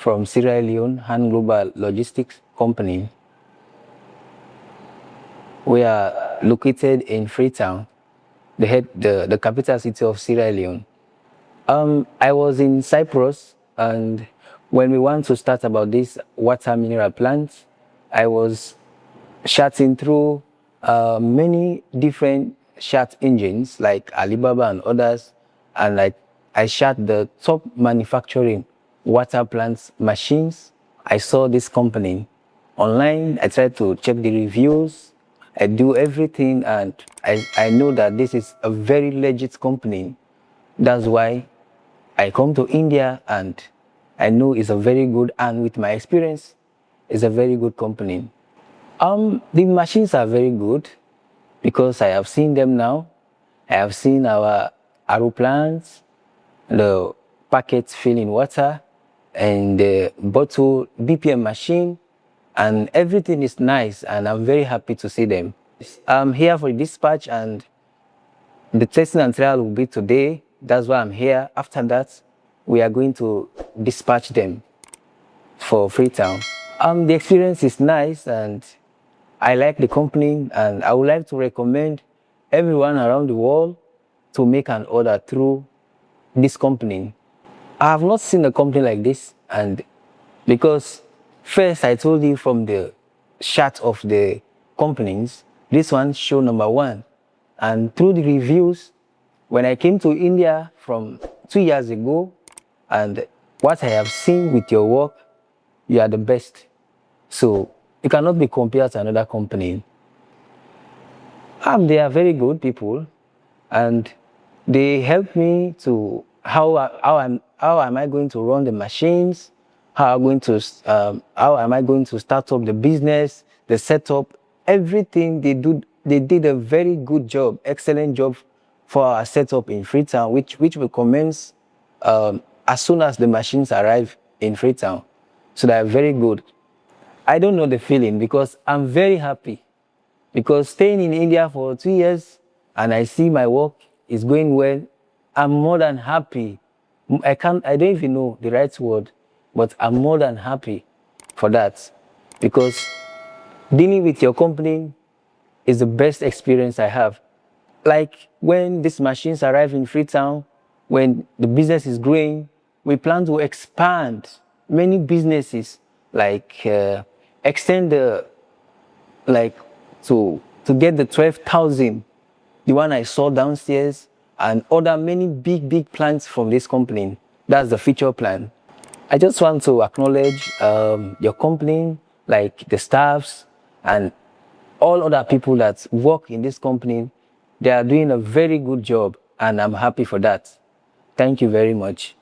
from Sierra Leone and global logistics company. We are located in Freetown, the capital city of Sierra Leone. I was in Cyprus, and when we want to start about this water mineral plant, I was chatting through many different chat engines like Alibaba and others, and I chat the top manufacturing water plants machines. I saw this company online. I tried to check the reviews. I do everything, and I know that this is a very legit company. That's why I come to India, and I know it's a very good, and with my experience, it's a very good company. The machines are very good because I have seen them now. I have seen our aeroplanes, the packets filling water, and the bottle BPM machine, and everything is nice, and I'm very happy to see them. I'm here for dispatch, and the testing and trial will be today. That's why I'm here. After that, we are going to dispatch them for Freetown. The experience is nice, and I like the company, and I would like to recommend everyone around the world to make an order through this company. I have not seen a company like this, and because first I told you from the chart of the companies, this one show number one, and through the reviews, when I came to India from 2 years ago, and what I have seen with your work, you are the best. So it cannot be compared to another company. They are very good people, and they help me to how am I going to run the machines, how am I going to start up the business, the setup, everything they do. They did a very good job, excellent job for our setup in Freetown, which will commence as soon as the machines arrive in Freetown. So they are very good. I don't know the feeling because I'm very happy. Because staying in India for 2 years and I see my work is going well, I'm more than happy. I don't even know the right word, but I'm more than happy for that. Because dealing with your company is the best experience I have. Like when these machines arrive in Freetown, when the business is growing, we plan to expand many businesses, like extend the, like to get the 12,000, the one I saw downstairs, and order many big plans from this company. That's the future plan. I just want to acknowledge your company, like the staffs and all other people that work in this company. They are doing a very good job, and I'm happy for that. Thank you very much.